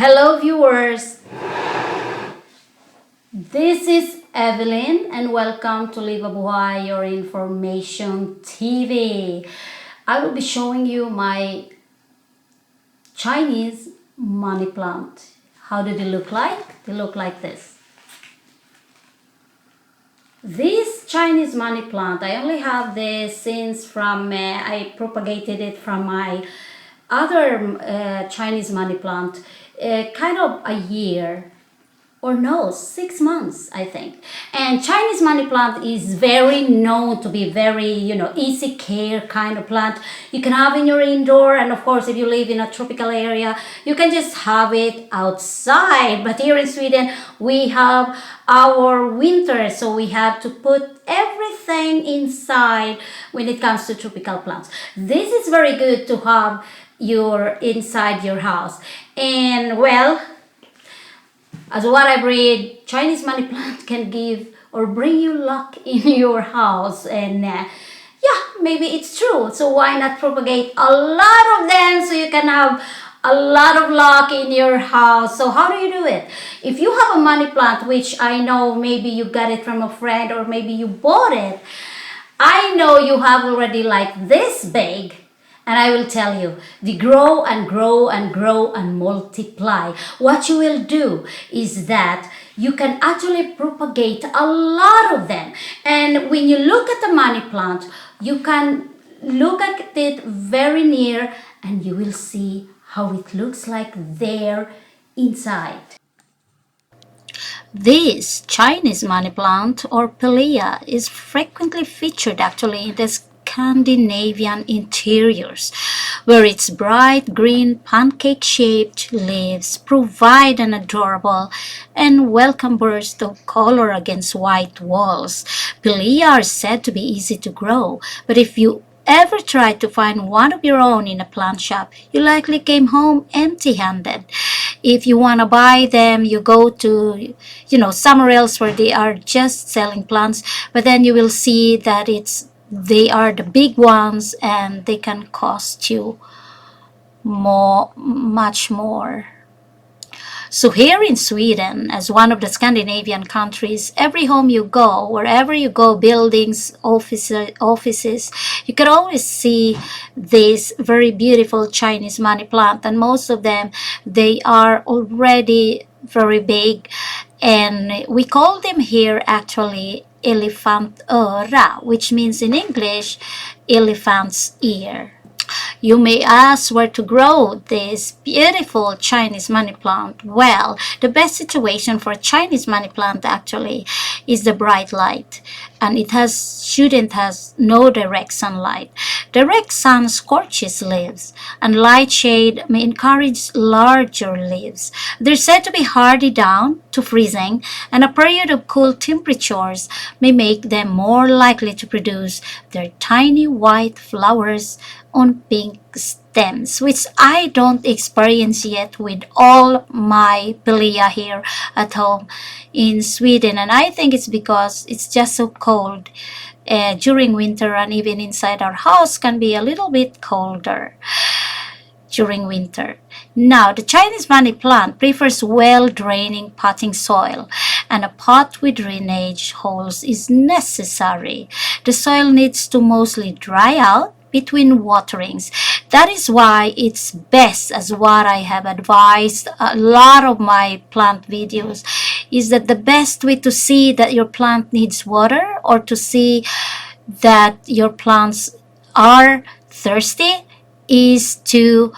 Hello viewers, this is Evelyn and welcome to Live a Buhay, your information TV. I will be showing you my Chinese money plant. How do they look like? They look like this. This Chinese money plant, I only have this since I propagated it from my other Chinese money plant, kind of a year or no, 6 months, I think. And Chinese money plant is very known to be very, easy care kind of plant. You can have in your indoor, and of course, if you live in a tropical area, you can just have it outside. But here in Sweden, we have our winter, so we have to put everything inside when it comes to tropical plants. This is very good to have inside your house. And well, as what I read, Chinese money plant can give or bring you luck in your house. And maybe it's true. So why not propagate a lot of them so you can have a lot of luck in your house? So how do you do it? If you have a money plant, which I know maybe you got it from a friend or maybe you bought it, I know you have already like this big. And I will tell you, they grow and grow and grow and multiply. What you will do is that you can actually propagate a lot of them. And when you look at the money plant, you can look at it very near and you will see how it looks like there inside. This Chinese money plant or pilea is frequently featured actually in the Scandinavian interiors, where its bright green pancake-shaped leaves provide an adorable and welcome burst of color against white walls. Pilea are said to be easy to grow, but if you ever tried to find one of your own in a plant shop, you likely came home empty-handed. If you want to buy them, you go to, somewhere else where they are just selling plants, but then you will see that they are the big ones and they can cost you much more. So here in Sweden, as one of the Scandinavian countries, every home you go, wherever you go, buildings, offices, you can always see this very beautiful Chinese money plant. And most of them, they are already very big. And we call them here actually elefantöra, which means in English, elephant's ear. You may ask where to grow this beautiful Chinese money plant. Well, the best situation for a Chinese money plant actually is the bright light, and it shouldn't have no direct sunlight. Direct sun scorches leaves, and light shade may encourage larger leaves. They're said to be hardy down to freezing, and a period of cool temperatures may make them more likely to produce their tiny white flowers on pink stems, which I don't experience yet with all my pilea here at home in Sweden. And I think it's because it's just so cold during winter, and even inside our house can be a little bit colder during winter. Now, the Chinese money plant prefers well-draining potting soil, and a pot with drainage holes is necessary. The soil needs to mostly dry out between waterings. That is why it's best, as what I have advised a lot of my plant videos, is that the best way to see that your plant needs water or to see that your plants are thirsty is to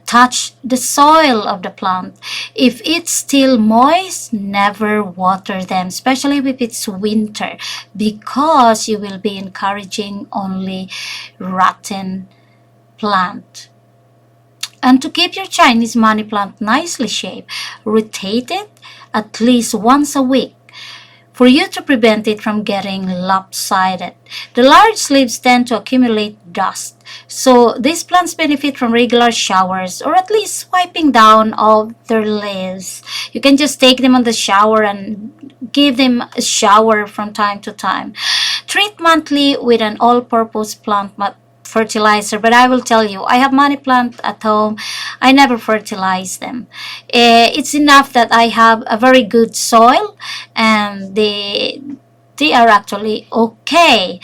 touch the soil of the plant. If it's still moist, never water them, especially if it's winter, because you will be encouraging only rotten plant. And to keep your Chinese money plant nicely shaped, rotate it at least once a week for you to prevent it from getting lopsided. The large leaves tend to accumulate dust, so these plants benefit from regular showers or at least wiping down of their leaves. You can just take them on the shower and give them a shower from time to time. Treat monthly with an all-purpose plant fertilizer, but I will tell you, I have money plant at home. I never fertilize them. It's enough that I have a very good soil, and they are actually okay.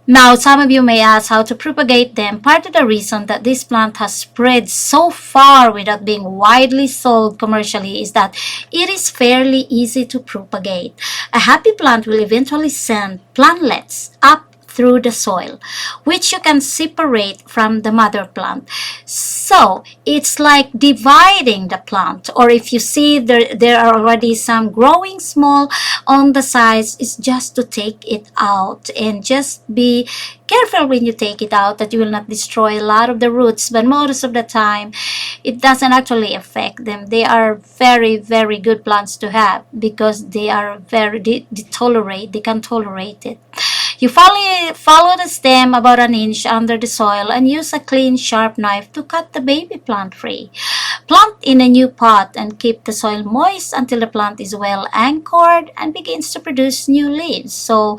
Now, some of you may ask how to propagate them. Part of the reason that this plant has spread so far without being widely sold commercially is that it is fairly easy to propagate. A happy plant will eventually send plantlets up through the soil, which you can separate from the mother plant. So it's like dividing the plant, or if you see there are already some growing small on the sides, it's just to take it out, and just be careful when you take it out that you will not destroy a lot of the roots, but most of the time it doesn't actually affect them. They are very, very good plants to have because they are they can tolerate it. You follow the stem about an inch under the soil and use a clean, sharp knife to cut the baby plant free. Plant in a new pot and keep the soil moist until the plant is well anchored and begins to produce new leaves. So,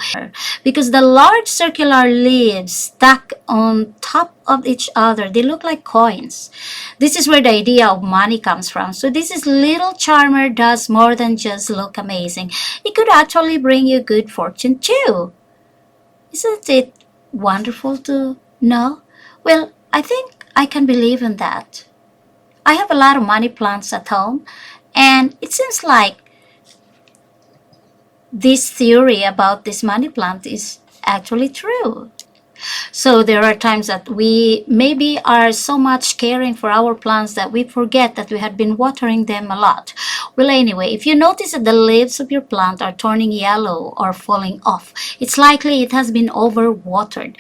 because the large circular leaves stack on top of each other, they look like coins. This is where the idea of money comes from. So this is little charmer does more than just look amazing. It could actually bring you good fortune too. Isn't it wonderful to know? Well, I think I can believe in that. I have a lot of money plants at home, and it seems like this theory about this money plant is actually true. So there are times that we maybe are so much caring for our plants that we forget that we had been watering them a lot. Well, anyway, if you notice that the leaves of your plant are turning yellow or falling off, it's likely it has been overwatered.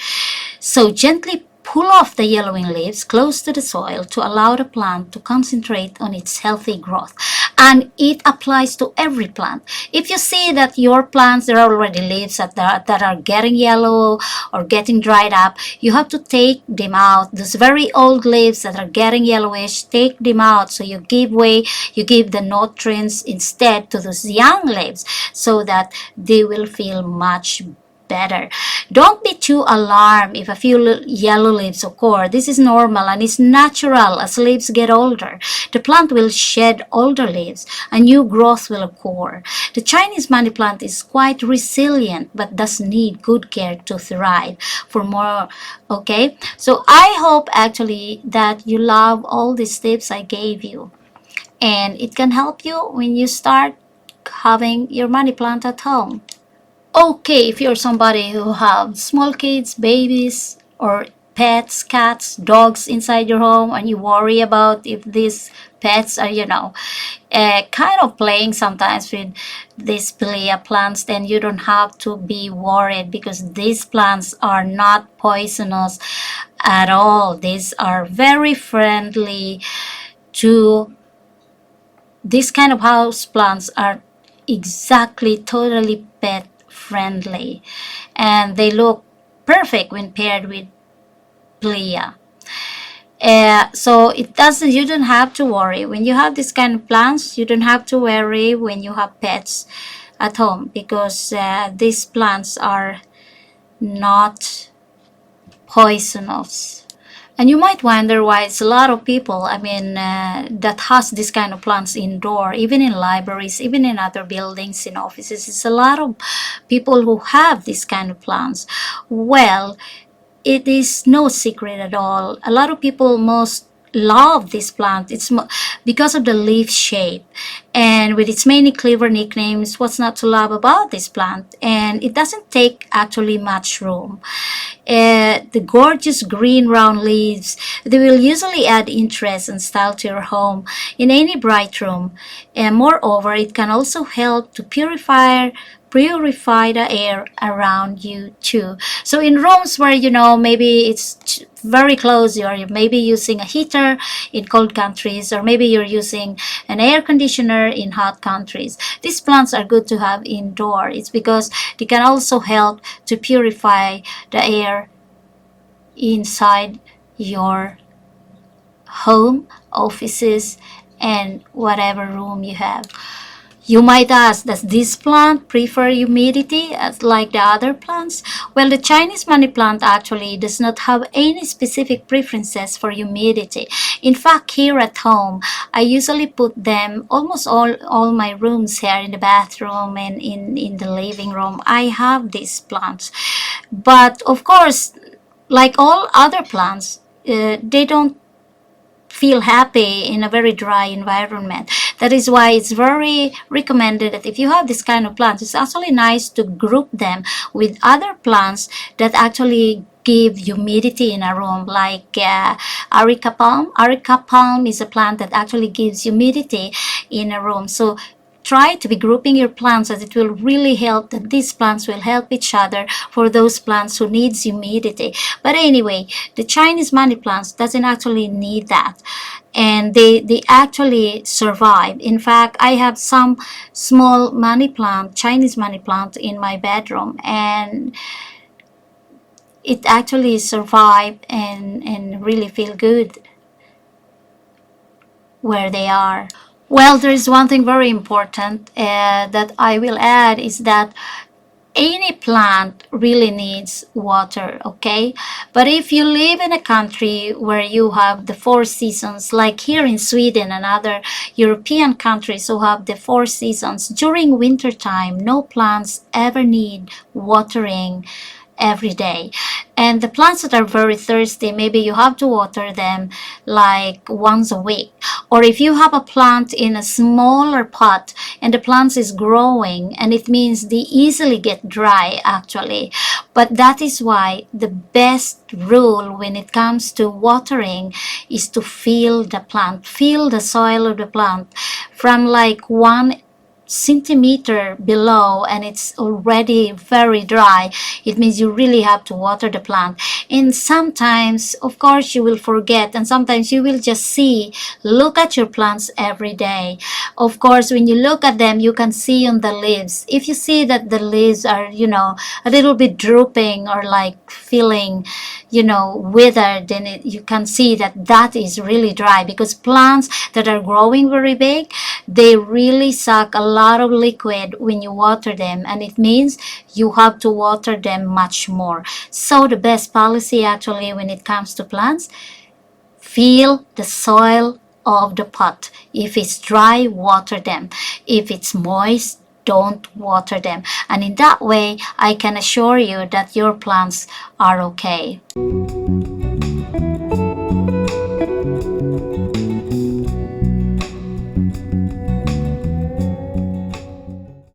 So gently pull off the yellowing leaves close to the soil to allow the plant to concentrate on its healthy growth. And it applies to every plant. If you see that your plants, there are already leaves that are getting yellow or getting dried up, you have to take them out. Those very old leaves that are getting yellowish, take them out. So you give the nutrients instead to those young leaves so that they will feel much better. Don't be too alarmed if a few yellow leaves occur. This is normal and it's natural as leaves get older. The plant will shed older leaves and new growth will occur. The Chinese money plant is quite resilient but does need good care to thrive. For more, okay? So I hope actually that you love all these tips I gave you, and it can help you when you start having your money plant at home. Okay, if you're somebody who have small kids, babies, or pets, cats, dogs inside your home, and you worry about if these pets are, kind of playing sometimes with these pilea plants, then you don't have to be worried because these plants are not poisonous at all. These are very friendly to these kind of house plants are exactly totally pet friendly, and they look perfect when paired with plea. So it doesn't, you don't have to worry when you have this kind of plants. You don't have to worry when you have pets at home because these plants are not poisonous. And you might wonder why it's a lot of people, that has this kind of plants indoor, even in libraries, even in other buildings, in offices. It's a lot of people who have this kind of plants. Well, it is no secret at all. A lot of people most love this plant. It's because of the leaf shape and with its many clever nicknames. What's not to love about this plant? And it doesn't take actually much room. The gorgeous green round leaves, they will usually add interest and style to your home in any bright room. And moreover, it can also help to purify the air around you too. So in rooms where maybe it's very close, you're maybe using a heater in cold countries, or maybe you're using an air conditioner in hot countries, these plants are good to have indoor. It's because they can also help to purify the air inside your home, offices, and whatever room you have. You might ask, does this plant prefer humidity as like the other plants? Well, the Chinese money plant actually does not have any specific preferences for humidity. In fact, here at home, I usually put them almost all my rooms here in the bathroom and in the living room. I have these plants. But of course, like all other plants, they don't feel happy in a very dry environment. That is why it's very recommended that if you have this kind of plants, it's actually nice to group them with other plants that actually give humidity in a room, like areca palm. Areca palm is a plant that actually gives humidity in a room. So try to be grouping your plants, as it will really help that these plants will help each other for those plants who needs humidity. But anyway, the Chinese money plants doesn't actually need that, and they actually survive. In fact, I have some small money plant, Chinese money plant, in my bedroom, and it actually survived and really feel good where they are. Well, there is one thing very important that I will add, is that any plant really needs water, okay? But if you live in a country where you have the four seasons, like here in Sweden and other European countries who have the four seasons, during winter time, no plants ever need watering every day. And the plants that are very thirsty, maybe you have to water them like once a week. Or if you have a plant in a smaller pot and the plant is growing, and it means they easily get dry actually. But that is why the best rule when it comes to watering is to feel the plant, feel the soil of the plant from like 1 centimeter below, and it's already very dry. It means you really have to water the plant. And sometimes, of course, you will forget, and sometimes you will just look at your plants every day. Of course, when you look at them, you can see on the leaves. If you see that the leaves are, a little bit drooping or like feeling, withered, then you can see that that is really dry, because plants that are growing very big, they really suck a lot of liquid when you water them, and it means you have to water them much more. So the best policy actually when it comes to plants, feel the soil of the pot. If it's dry, water them. If it's moist, don't water them. And in that way, I can assure you that your plants are okay.